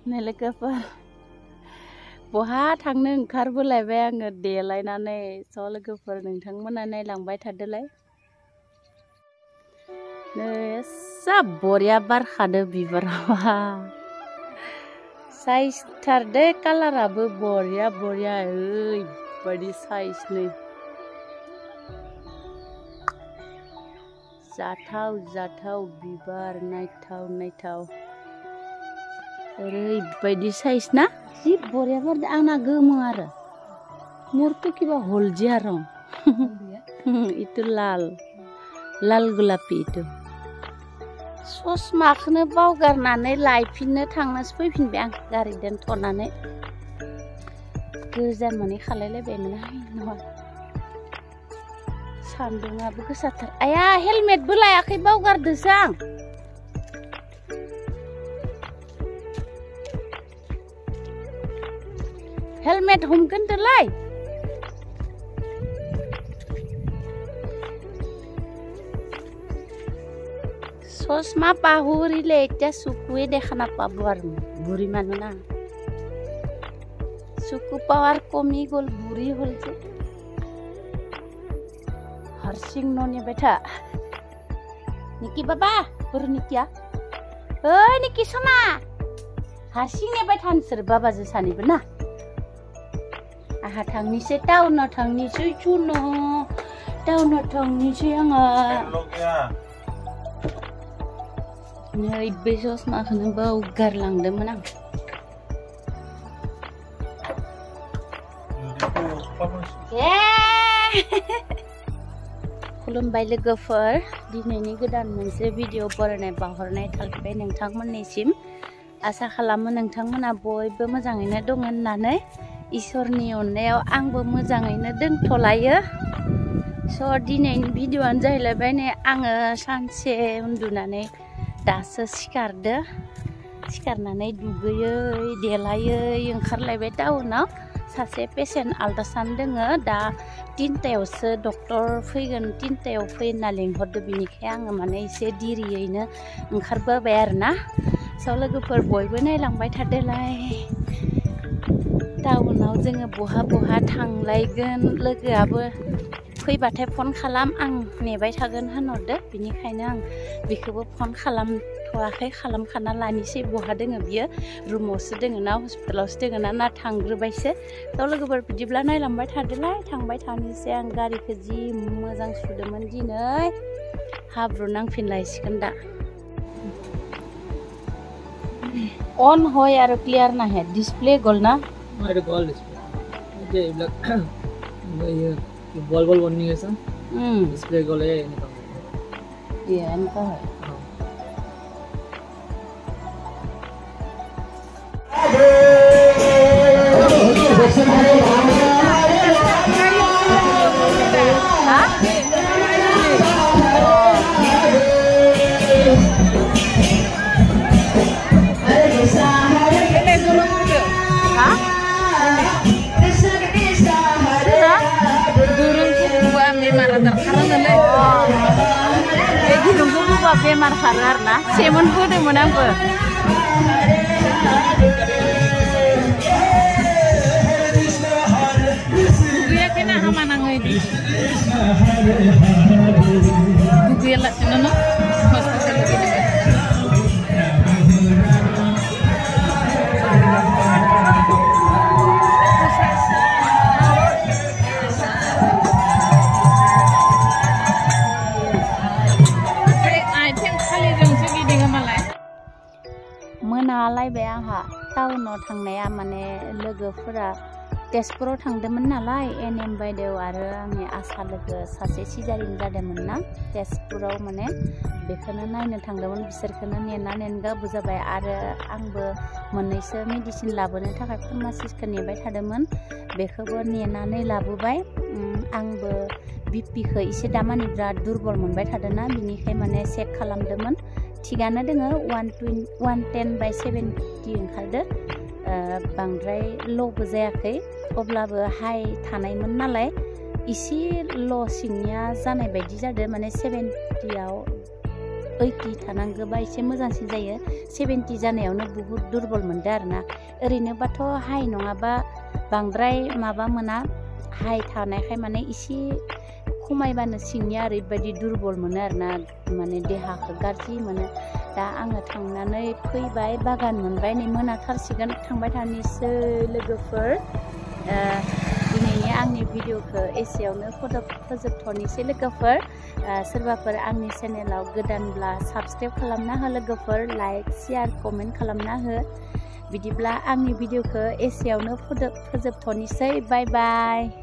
लोगोफोर बहा थांनो ओंखारबोलायबाय आङो देलायनानै स' लोगोफोर नोंथांमोना नायलांबाय थादोलाय नै एसा बरिया बारखादो बिबारा साइजथार दे कालाराबो बरिया बरिया ओरैबायदि साइज नै जाथाव जाथाव बिबार नायथाव नायथाव ओरैबायदि साइज ना जि बरिया बारदो आंना गोमो आरो मोरथ' किबा हलदिया रं इटु लाल लाल गुलापि इटु ससमाखौनो बावगारनानै लायफिननो थांनासो फैफिनबाय आं गारि दोनथ'नानै गोजान माने खालायलायबायमोन आं सान्दुङाबो गोसाथार आया हेलमेटबो लायाखै बावगारदोसो आं हेलमेट हमगोन दोलाय चशमा पाहुरिले এতিয়া চকুৱে দেখা নাপাব আৰু বুঢ়ী মানুহ না চকু পাৱাৰ কমি গ'ল বুঢ়ী হ'ল যে हारसिं न'निफ्राय था निकी बाबा बोरो निकिया ओइ निकी सना हारसिं नेबाय था नोंसोर बाबाजों सानैबो ना आहा थांनिसै टाउनाव थांनिसै सुनो टाउनाव थांनिसै आङो नै बे ससमाखौनो बावगारलांदोंमोन आं खुलुमबाय लोगोफोर दिनैनि गोदान मोनसे भिडिअ बरायनाय बावहरनाय थाबाय नोंथांमोननिसिम आसा खालामो नोंथांमोना बयबो मोजाङैनो दङ होननानै इसोरनि अननायाव आंबो मोजाङैनो दोनथ'लायो स' दिनैनि भिडिअआनो जाहैलायबाय नै आङो सानसे उन्दुनानै दासो सिखारनानै दुगैयै देलायै ओंखारलायबाय टाउनाव सासे पेसेन्ट आल्ट्रासाउन्ड दोङो दा 3टायावसो डक्टर फैगोन 3टायाव फै होनना लिंहरदो बिनिखाय आङो माने एसे दिरियैनो ओंखारबोबाय आरोना स' लोगोफोर बयबो नायलांबाय थादोलाय टाउनाव जोङो बहा थांलायगोन लोगोआबो फैबाथाय फन खालाम आं नेबाय थागोन होनहरदो बिनिखायनो आं बेखौबो फन खालामथ'वाखै खालामखाना लानिसै बहा दोङो बियो रुमावसो दोङो ना हस्पिटालावसो दोङो ना थांग्रोबायसो थ' लोगोफोर बिदिब्ला नायलांबाय थादोलाय थांबाय थानोसै आं गारिखौ जि मोजां सुदोंमोन दिनै हाब्रु नांफिनलायसिगोन दा অন হয় আৰু ক্লিয়াৰ নাহে ডিসপ্লে গল না এটা গল ডিসপ্লে যে এইবিলাক বল বনি আছে ডিসপ্লে গলে এনেকা এনেকা হয় बेमार खारो आरोना सेमोन बोदोंमोन आंबो दुगैयाखैना हामा नाङो इदि दुगैयालासिनो न हस्पिटालाव मोनालायबाय आंहा टाउनाव थांनाया माने लोगोफोरा तेजपुराव थांदोंमोन नालाय एनएम बायदेव आरो आंनि आसा लोगो सासे सिजारिन जादोंमोन ना तेजपुराव माने बेखौनो नायनो थांदोंमोन बिसोरखौनो नेनगा बुजाबाय आरो आंबो मोननैसो मेडिसिन लाबोनो थाखाय फार्मासिस्टखौ नेबाय थादोंमोन बेखौबो नेनानै लाबोबाय आंबो बिपिखौ एसे दामानि बिराद दुर्बल मोनबाय थादोंना बिनिखाय माने चेक खालामदोंमोन थिगानो दोङो 110/70 ओंखारदो बांद्राय ल'बो जायाखै अब्लाबो हाइ थानायमोन नालाय एसे ल' सिंनिया जानाय बायदि जादों माने 70आव 80 थानांगौबा एसे मोजांसिन जायो 70 जानायावनो बुहुत दुरबल मोनदों आरोना ओरैनोबाथ' हाइ नङाबा बांद्राय माबा मोना हाइ थानायखाय माने एसे खमायबानो सिंनिया ओरैबायदि दुरबल मोनो आरोना माने देहाखौ गाज्रि मोनो दा आङो थांनानै फैबाय बागान मोनबाय नै मोनाथारसिगोन थांबाय थानोसै लोगोफोर दिनैनि आंनि भिडिअखौ एसेयावनो फोजोबथ'नोसै लोगोफोर सोरबाफोर आंनि चेनेलाव गोदानब्ला साबस्क्राइब खालामना हो लोगोफोर लाइक शेयार कमेन्ट खालामना हो बिदिब्ला आंनि भिडिअखौ एसेयावनो फोजोबथ'नोसै बाय बाय